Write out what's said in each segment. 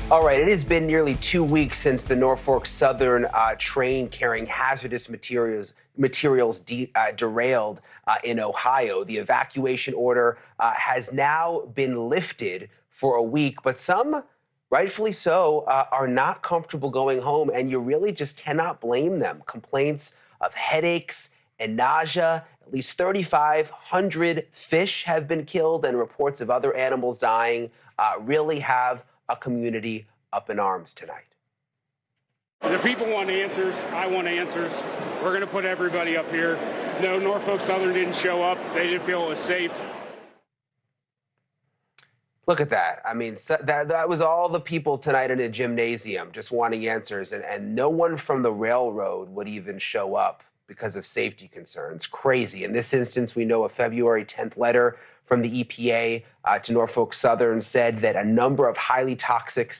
All right, it has been nearly 2 weeks since the Norfolk Southern train carrying hazardous materials derailed in Ohio. The evacuation order has now been lifted for a week, but some, rightfully so, are not comfortable going home, and you really just cannot blame them. Complaints of headaches and nausea. At least 3,500 fish have been killed, and reports of other animals dying really have a community up in arms tonight. The people want answers. I want answers. We're going to put everybody up here. No, Norfolk Southern didn't show up. They didn't feel it was safe. Look at that. I mean, that was all the people tonight in a gymnasium just wanting answers, and no one from the railroad would even show up because of safety concerns. Crazy. In this instance, we know a February 10th letter from the EPA to Norfolk Southern said that a number of highly toxic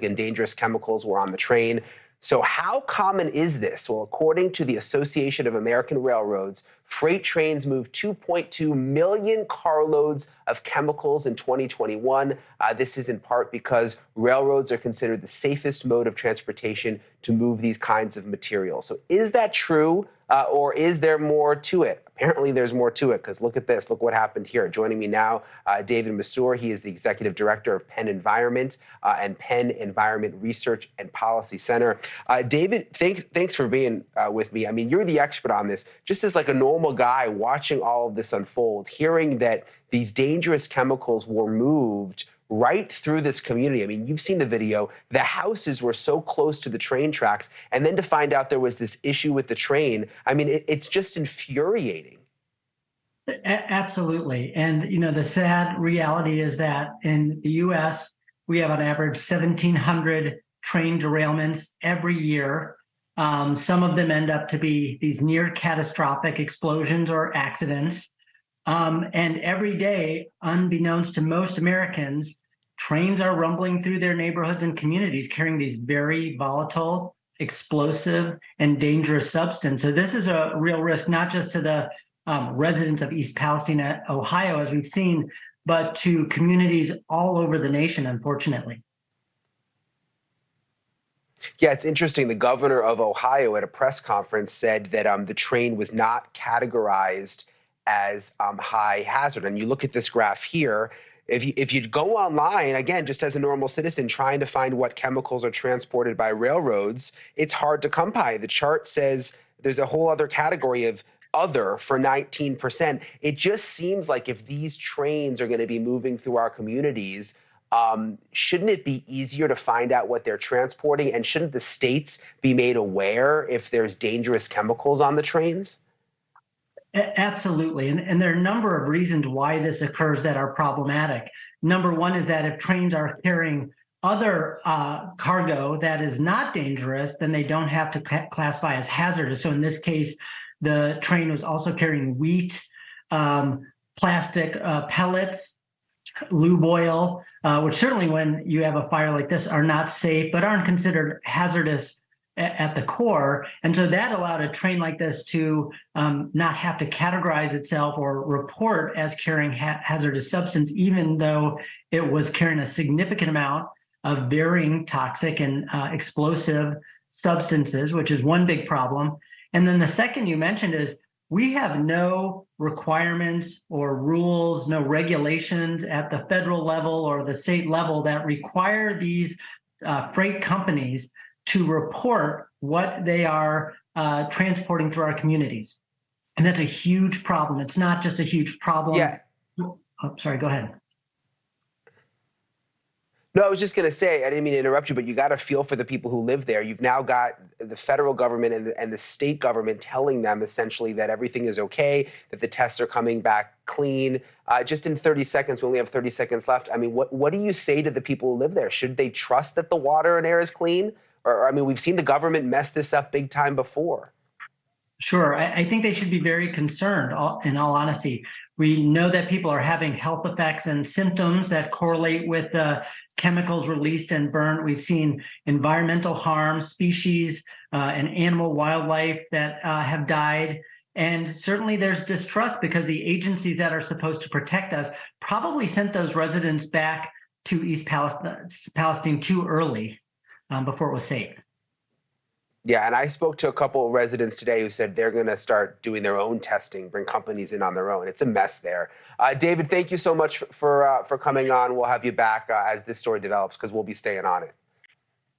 and dangerous chemicals were on the train. So how common is this? Well, according to the Association of American Railroads, freight trains moved 2.2 million carloads of chemicals in 2021. This is in part because railroads are considered the safest mode of transportation to move these kinds of materials. So is that true, or is there more to it? Apparently there's more to it, because look at this. Look what happened here. Joining me now, David Masur. He is the executive director of Penn Environment and Penn Environment Research and Policy Center. David, thanks for being with me. I mean, you're the expert on this. Just as like a normal guy watching all of this unfold, hearing that these dangerous chemicals were moved right through this community. I mean, you've seen the video. The houses were so close to the train tracks, and then to find out there was this issue with the train, I mean, it's just infuriating. Absolutely. And, you know, the sad reality is that in the U.S., we have on average 1,700 train derailments every year. Some of them end up to be these near catastrophic explosions or accidents. And every day, unbeknownst to most Americans, trains are rumbling through their neighborhoods and communities carrying these very volatile, explosive, and dangerous substances. So this is a real risk, not just to the residents of East Palestine, Ohio, as we've seen, but to communities all over the nation, unfortunately. Yeah, it's interesting. The governor of Ohio at a press conference said that the train was not categorized as high hazard. And you look at this graph here, if you go online, again, just as a normal citizen trying to find what chemicals are transported by railroads, it's hard to come by. The chart says there's a whole other category of other for 19%. It just seems like if these trains are going to be moving through our communities, shouldn't it be easier to find out what they're transporting? And shouldn't the states be made aware if there's dangerous chemicals on the trains? Absolutely. And there are a number of reasons why this occurs that are problematic. Number one is that if trains are carrying other cargo that is not dangerous, then they don't have to classify as hazardous. So in this case, the train was also carrying wheat, plastic pellets, lube oil, which certainly when you have a fire like this are not safe, but aren't considered hazardous at the core. And so that allowed a train like this to not have to categorize itself or report as carrying hazardous substance, even though it was carrying a significant amount of varying toxic and explosive substances, which is one big problem. And then the second you mentioned is we have no requirements or rules, no regulations at the federal level or the state level that require these freight companies to report what they are transporting through our communities. And that's a huge problem. It's not just a huge problem. Yeah. Oh, sorry, go ahead. No, I was just going to say, I didn't mean to interrupt you, but you got to feel for the people who live there. You've now got the federal government and the state government telling them essentially that everything is okay, that the tests are coming back clean. Just in 30 seconds, we only have 30 seconds left. I mean, what do you say to the people who live there? Should they trust that the water and air is clean? Or I mean, we've seen the government mess this up big time before. Sure. I think they should be very concerned, in all honesty. We know that people are having health effects and symptoms that correlate with the chemicals released and burned. We've seen environmental harm, species and animal wildlife that have died. And certainly there's distrust because the agencies that are supposed to protect us probably sent those residents back to East Palestine too early before it was safe. Yeah, and I spoke to a couple of residents today who said they're going to start doing their own testing, bring companies in on their own. It's a mess there. David, thank you so much for coming on. We'll have you back as this story develops because we'll be staying on it.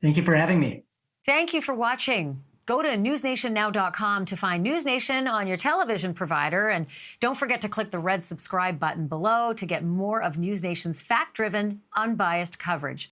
Thank you for having me. Thank you for watching. Go to newsnationnow.com to find NewsNation on your television provider. And don't forget to click the red subscribe button below to get more of NewsNation's fact-driven, unbiased coverage.